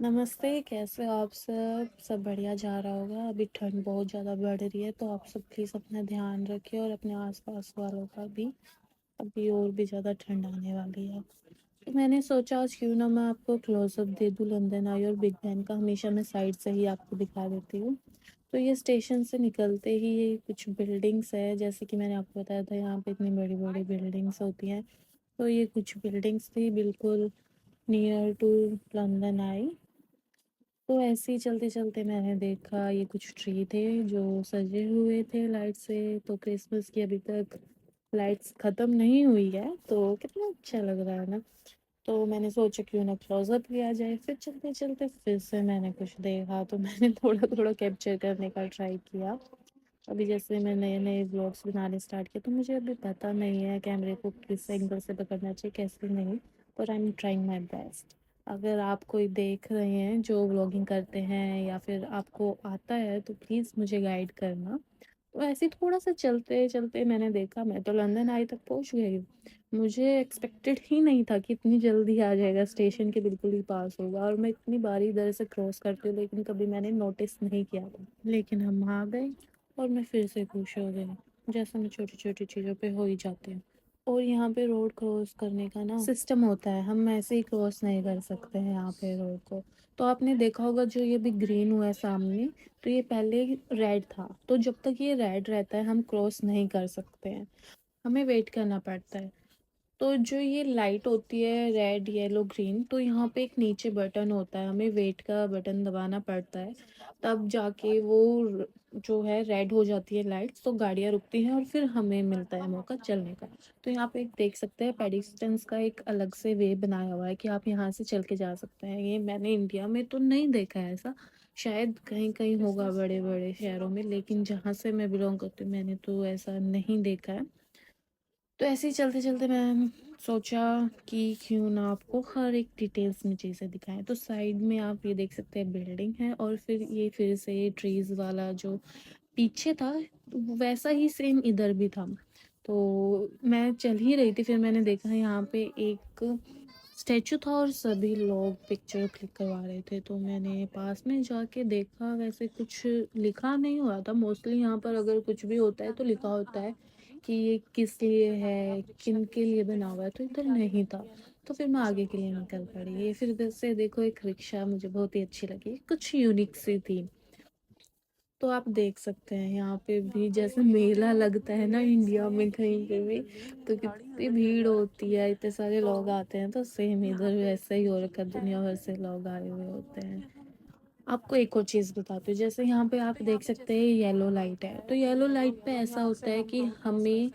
नमस्ते, कैसे हो आप सब? सब बढ़िया जा रहा होगा। अभी ठंड बहुत ज़्यादा बढ़ रही है, तो आप सब प्लीज़ अपना ध्यान रखिए और अपने आसपास वालों का भी। अभी और भी ज़्यादा ठंड आने वाली है। तो मैंने सोचा आज क्यों ना मैं आपको क्लोज़अप दे दूँ लंदन आई और बिग बैन का। हमेशा मैं साइड से ही आपको दिखा देती हूँ। तो ये स्टेशन से निकलते ही ये कुछ बिल्डिंग्स है, जैसे कि मैंने आपको बताया था यहाँ पे इतनी बड़ी-बड़ी बिल्डिंग्स होती हैं। तो ये कुछ बिल्डिंग्स थी बिल्कुल नियर टू लंदन आई। तो ऐसे ही चलते-चलते मैंने देखा ये कुछ ट्री थे जो सजे हुए थे लाइट से। तो क्रिसमस की अभी तक लाइट्स ख़त्म नहीं हुई है, तो कितना अच्छा लग रहा है ना। तो मैंने सोचा क्यों ना क्लोज़अप लिया जाए। फिर चलते-चलते फिर से मैंने कुछ देखा, तो मैंने थोड़ा-थोड़ा कैप्चर करने का ट्राई किया। अभी जैसे मैं नए-नए व्लॉग्स बनाने स्टार्ट किए, तो मुझे अभी पता नहीं है कैमरे को किस एंगल से पकड़ना चाहिए, कैसे नहीं, पर I am trying my best. अगर आप कोई देख रहे हैं जो व्लॉगिंग करते हैं या फिर आपको आता है, तो प्लीज़ मुझे गाइड करना। तो ऐसे ही थोड़ा-सा चलते-चलते मैंने देखा, मैं तो लंदन आई तक पहुँच गई हूँ। मुझे एक्सपेक्टेड ही नहीं था कि इतनी जल्दी आ जाएगा, स्टेशन के बिल्कुल ही पास होगा। और मैं इतनी बार इधर से क्रॉस करती हूँ, लेकिन कभी मैंने नोटिस नहीं किया था। लेकिन हम आ गए और मैं फिर से खुश हो गई, जैसा मैं छोटी-छोटी चीज़ों पे हो ही जाती हूँ। और यहाँ पे रोड क्रॉस करने का ना सिस्टम होता है, हम ऐसे ही क्रॉस नहीं कर सकते हैं यहाँ पे रोड को। तो आपने देखा होगा जो ये भी ग्रीन हुआ है सामने, तो ये पहले रेड था। तो जब तक ये रेड रहता है हम क्रॉस नहीं कर सकते हैं, हमें वेट करना पड़ता है। तो जो ये लाइट होती है रेड येलो ग्रीन, तो यहाँ पे एक नीचे बटन होता है, हमें वेट का बटन दबाना पड़ता है, तब जाके वो जो है रेड हो जाती है लाइट, तो गाड़ियाँ रुकती हैं और फिर हमें मिलता है मौका चलने का। तो यहाँ पे एक देख सकते हैं पेडिस्टेंस का एक अलग से वे बनाया हुआ है कि आप यहाँ से चल के जा सकते हैं। ये मैंने इंडिया में तो नहीं देखा है ऐसा, शायद कहीं कहीं होगा बड़े बड़े शहरों में, लेकिन जहाँ से मैं बिलोंग करती हूँ मैंने तो ऐसा नहीं देखा है। तो ऐसे ही चलते-चलते मैं सोचा कि क्यों ना आपको हर एक डिटेल्स में चीज़ें दिखाएँ। तो साइड में आप ये देख सकते हैं बिल्डिंग है, और फिर ये फिर से ट्रीज़ वाला जो पीछे था, वैसा ही सेम इधर भी था। तो मैं चल ही रही थी, फिर मैंने देखा यहाँ पे एक स्टैचू था और सभी लोग पिक्चर क्लिक करवा रहे थे। तो मैंने पास में जाके देखा, वैसे कुछ लिखा नहीं हुआ था। मोस्टली यहाँ पर अगर कुछ भी होता है तो लिखा होता है कि ये किस लिए है, किन के लिए बना हुआ है, तो इधर नहीं था। तो फिर मैं आगे के लिए निकल पड़ी। ये फिर इधर से देखो एक रिक्शा मुझे बहुत ही अच्छी लगी, कुछ यूनिक सी थी। तो आप देख सकते हैं यहाँ पे भी जैसे मेला लगता है ना इंडिया में कहीं पे भी, तो कितनी भीड़ होती है, इतने सारे लोग आते हैं, तो सेम इधर वैसे ही हो रखा है, दुनिया भर से लोग आए हुए होते हैं। आपको एक और चीज़ बताती हूँ, जैसे यहाँ पे आप देख सकते हैं येलो लाइट है, तो येलो लाइट पे ऐसा होता है कि हमें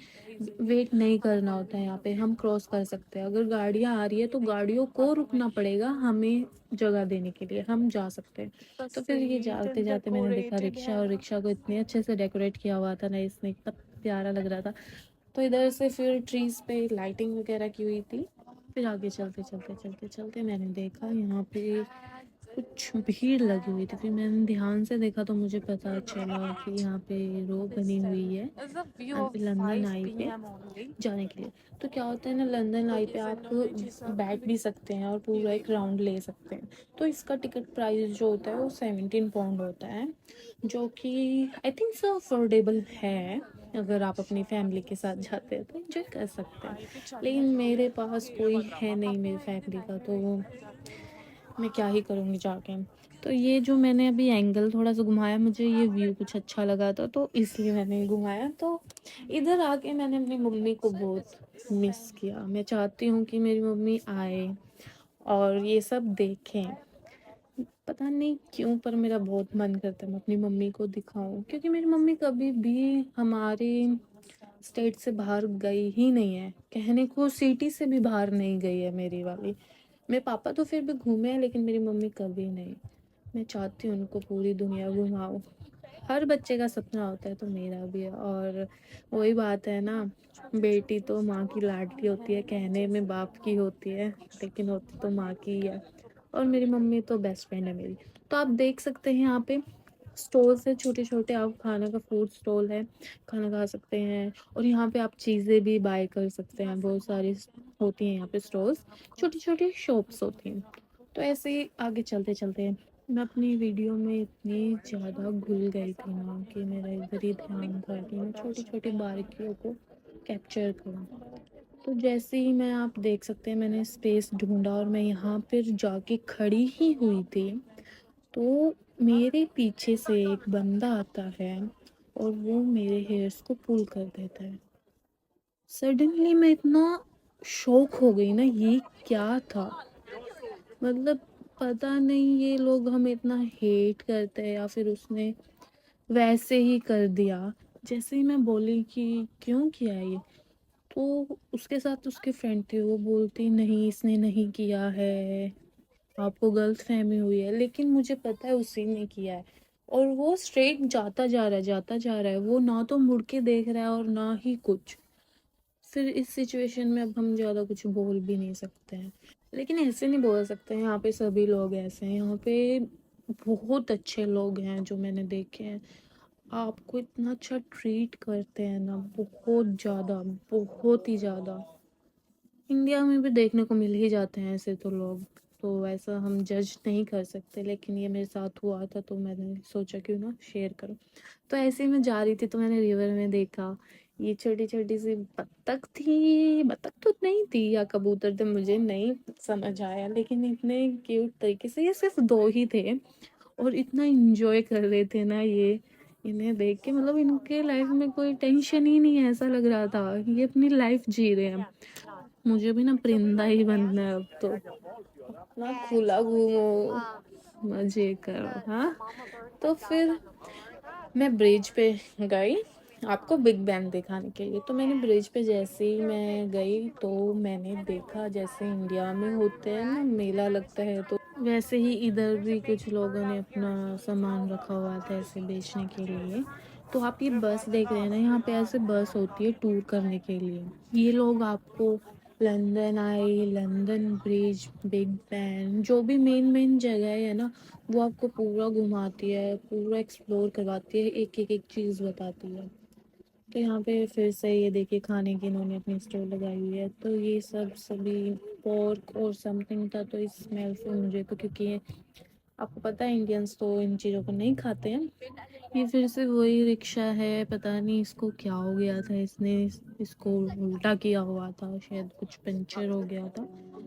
वेट नहीं करना होता है, यहाँ पे हम क्रॉस कर सकते हैं। अगर गाड़ियाँ आ रही है तो गाड़ियों को रुकना पड़ेगा हमें जगह देने के लिए, हम जा सकते हैं। तो फिर ये जाते जाते मैंने देखा रिक्शा, और रिक्शा को इतने अच्छे से डेकोरेट किया हुआ था ना इसने, इतना प्यारा लग रहा था। तो इधर से फिर ट्रीज पे लाइटिंग वगैरह की हुई थी। फिर आगे चलते मैंने देखा यहाँ पे कुछ भीड़ लगी हुई थी। फिर मैंने ध्यान से देखा तो मुझे पता चला कि यहाँ पे रो बनी हुई है लंदन आई पे जाने के लिए। तो क्या होता है ना, लंदन आई पे आप बैठ भी सकते हैं और पूरा एक राउंड ले सकते हैं। तो इसका टिकट प्राइस जो होता है वो 17 पाउंड होता है, जो कि आई थिंक सो अफोर्डेबल है। अगर आप अपनी फैमिली के साथ जाते हैं तो एंजॉय कर सकते हैं, लेकिन मेरे पास कोई है नहीं मेरी फैमिली का, तो मैं क्या ही करूँगी जाके। तो ये जो मैंने अभी एंगल थोड़ा सा घुमाया, मुझे ये व्यू कुछ अच्छा लगा था तो इसलिए मैंने घुमाया। तो इधर आके मैंने अपनी मम्मी को बहुत मिस किया। मैं चाहती हूँ कि मेरी मम्मी आए और ये सब देखें। पता नहीं क्यों, पर मेरा बहुत मन करता है मैं अपनी मम्मी को दिखाऊं, क्योंकि मेरी मम्मी कभी भी हमारे स्टेट से बाहर गई ही नहीं है। कहने को सिटी से भी बाहर नहीं गई है मेरी वाली। मेरे पापा तो फिर भी घूमे हैं, लेकिन मेरी मम्मी कभी नहीं। मैं चाहती हूँ उनको पूरी दुनिया घुमाऊँ। हर बच्चे का सपना होता है, तो मेरा भी है। और वही बात है ना, बेटी तो माँ की लाडली होती है, कहने में बाप की होती है, लेकिन होती तो माँ की ही है। और मेरी मम्मी तो बेस्ट फ्रेंड है मेरी। तो आप देख सकते हैं यहाँ पे स्टॉल्स है छोटे छोटे, आप खाना का फूड स्टॉल है, खाना खा सकते हैं। और यहाँ पे आप चीज़ें भी बाय कर सकते हैं, बहुत सारी होती हैं यहाँ पे स्टॉल्स, छोटी छोटी शॉप्स होती हैं। तो ऐसे ही आगे चलते चलते मैं अपनी वीडियो में इतनी ज़्यादा घुल गई थी ना कि मेरा इधर ही ध्यान था कि मैं छोटी छोटी बारीकियों को कैप्चर करूँ। तो जैसे ही मैं, आप देख सकते हैं, मैंने स्पेस ढूंढा और मैं यहाँ पर जाके खड़ी ही हुई थी, तो मेरे पीछे से एक बंदा आता है और वो मेरे हेयर्स को पुल कर देता है। सडनली मैं इतना शॉक हो गई ना, ये क्या था। मतलब पता नहीं ये लोग हमें इतना हेट करते हैं या फिर उसने वैसे ही कर दिया। जैसे ही मैं बोली कि क्यों किया ये, तो उसके साथ उसके फ्रेंड थे, वो बोलती नहीं इसने नहीं किया है, आपको गलत फहमी हुई है, लेकिन मुझे पता है उसी ने किया है। और वो स्ट्रेट जाता जा रहा है, जाता जा रहा है, वो ना तो मुड़ के देख रहा है और ना ही कुछ। फिर इस सिचुएशन में अब हम ज़्यादा कुछ बोल भी नहीं सकते हैं, लेकिन ऐसे नहीं बोल सकते हैं, यहाँ पे सभी लोग ऐसे हैं, यहाँ पे बहुत अच्छे लोग हैं जो मैंने देखे हैं। आपको इतना अच्छा ट्रीट करते हैं ना, बहुत ज़्यादा, बहुत ही ज़्यादा। इंडिया में भी देखने को मिल ही जाते हैं ऐसे तो लोग, तो ऐसा हम जज नहीं कर सकते, लेकिन ये मेरे साथ हुआ था तो मैंने सोचा क्यों ना शेयर करूं। तो ऐसे ही मैं जा रही थी तो मैंने रिवर में देखा ये छोटी छोटी सी बत्तख थी, बत्तख तो नहीं थी या कबूतर थे, मुझे नहीं समझ आया, लेकिन इतने क्यूट तरीके से, ये सिर्फ दो ही थे और इतना इंजॉय कर रहे थे ना ये, इन्हें देख के मतलब इनके लाइफ में कोई टेंशन ही नहीं है, ऐसा लग रहा था ये अपनी लाइफ जी रहे हैं। मुझे भी ना परिंदा ही बनना है अब तो, अपना खुला घूमो, मजे करो। हाँ, तो फिर मैं ब्रिज पे गई आपको बिग बैंग दिखाने के लिए। तो मैंने ब्रिज पे जैसे ही मैं गई तो मैंने देखा जैसे इंडिया में होते हैं ना मेला लगता है, तो वैसे ही इधर भी कुछ लोगों ने अपना सामान रखा हुआ था ऐसे बेचने के लिए। तो आप ये बस देख रहे हैं ना, यहाँ पे ऐसे बस होती है टूर करने के लिए। ये लोग आपको लंदन आई, लंदन ब्रिज, बिग बैन, जो भी मेन मेन जगह है ना, वो आपको पूरा घुमाती है, पूरा एक्सप्लोर करवाती है, एक एक एक चीज़ बताती है। तो यहाँ पे फिर से ये देखिए खाने की इन्होंने अपनी स्टोर लगाई हुई है, तो ये सब सभी पोर्क और समथिंग था, तो इस स्मेल से मुझे तो, क्योंकि आपको पता है इंडियंस तो इन चीज़ों को नहीं खाते हैं। ये फिर से वही रिक्शा है, पता नहीं इसको क्या हो गया था, इसने इसको उल्टा किया हुआ था, शायद कुछ पंचर हो गया था।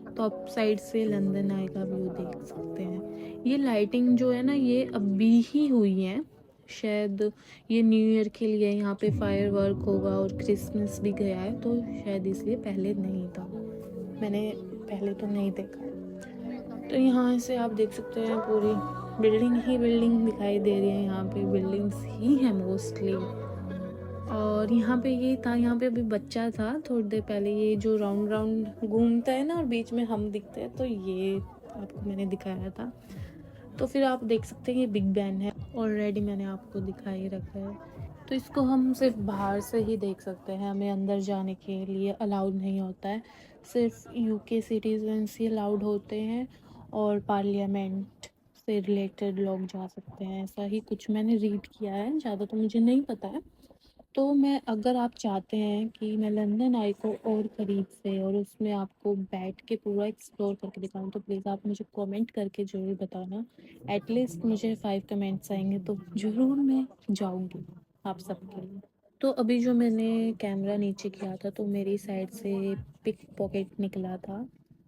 तो आप साइड से लंदन आई का व्यू देख सकते हैं। ये लाइटिंग जो है ना ये अभी ही हुई है, शायद ये न्यू ईयर के लिए यहाँ पे फायर वर्क होगा और क्रिसमस भी गया है, तो शायद इसलिए पहले नहीं था, मैंने पहले तो नहीं देखा। तो यहाँ से आप देख सकते हैं पूरी बिल्डिंग ही बिल्डिंग दिखाई दे रही है, यहाँ पे बिल्डिंग्स ही है मोस्टली। और यहाँ पे ये था, यहाँ पे अभी बच्चा था थोड़ी देर पहले, ये जो राउंड राउंड घूमता है ना और बीच में हम दिखते हैं, तो ये आपको मैंने दिखाया था। तो फिर आप देख सकते हैं ये बिग बैन है, ऑलरेडी मैंने आपको दिखा ही रखा है। तो इसको हम सिर्फ बाहर से ही देख सकते हैं, हमें अंदर जाने के लिए अलाउड नहीं होता है, सिर्फ यूके सिटीजन्स ही अलाउड होते हैं और पार्लियामेंट से रिलेटेड लोग जा सकते हैं, ऐसा ही कुछ मैंने रीड किया है, ज़्यादा तो मुझे नहीं पता है। तो मैं, अगर आप चाहते हैं कि मैं लंदन आई को और करीब से और उसमें आपको बैठ के पूरा एक्सप्लोर करके दिखाऊं, तो प्लीज़ आप मुझे कमेंट करके ज़रूर बताना। एटलीस्ट मुझे 5 कमेंट्स आएंगे तो ज़रूर मैं जाऊंगी आप सबके लिए। तो अभी जो मैंने कैमरा नीचे किया था तो मेरी साइड से पिक पॉकेट निकला था,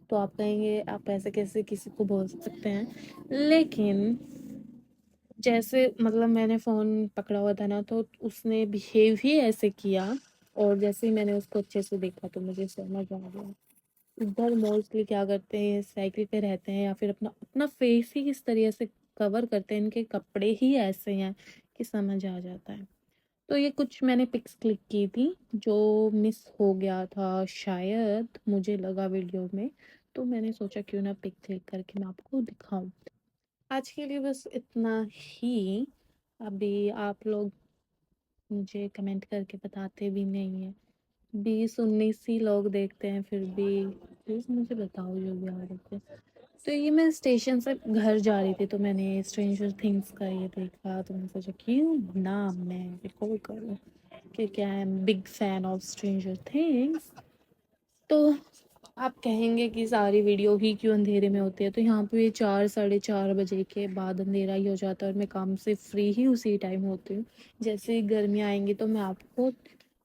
तो आप कहेंगे आप ऐसे कैसे किसी को बोल सकते हैं, लेकिन जैसे मतलब मैंने फ़ोन पकड़ा हुआ था ना, तो उसने बिहेव ही ऐसे किया, और जैसे ही मैंने उसको अच्छे से देखा तो मुझे समझ आ गया। इधर मोस्टली क्या करते हैं, साइकिल पे रहते हैं या फिर अपना अपना फेस ही इस तरह से कवर करते हैं, इनके कपड़े ही ऐसे हैं कि समझ आ जाता है। तो ये कुछ मैंने पिक्स क्लिक की थी जो मिस हो गया था शायद, मुझे लगा वीडियो में, तो मैंने सोचा क्यों ना पिक क्लिक करके मैं आपको दिखाऊं। आज के लिए बस इतना ही। अभी आप लोग मुझे कमेंट करके बताते भी नहीं है, 20-19 ही लोग देखते हैं, फिर भी प्लीज़ मुझे बताओ जो भी आ रहे थे। तो ये मैं स्टेशन से घर जा रही थी तो मैंने स्ट्रेंजर थिंग्स का ये देखा, तो मैंने सोचा क्यों ना मैं रिकॉर्ड करूँ, क्योंकि I am big fan of stranger things. तो आप कहेंगे कि सारी वीडियो ही क्यों अंधेरे में होती है, तो यहाँ पे 4 साढ़े 4 बजे के बाद अंधेरा ही हो जाता है और मैं काम से फ्री ही उसी टाइम होती हूँ। जैसे ही गर्मियाँ आएँगी तो मैं आपको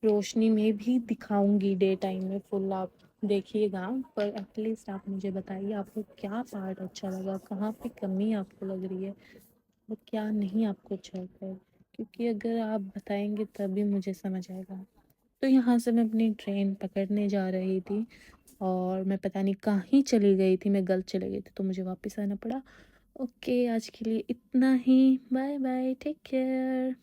रोशनी में भी दिखाऊँगी, डे टाइम में फुल आप देखिएगा। पर एटलीस्ट आप मुझे बताइए आपको क्या पार्ट अच्छा लगा, कहाँ पे कमी आपको लग रही है और क्या नहीं आपको अच्छा लगता है? क्योंकि अगर आप बताएँगे तभी मुझे समझ आएगा। तो यहाँ से मैं अपनी ट्रेन पकड़ने जा रही थी और मैं पता नहीं कहाँ ही चली गई थी, मैं गलत चली गई थी तो मुझे वापस आना पड़ा। ओके, आज के लिए इतना ही। Bye bye, take care.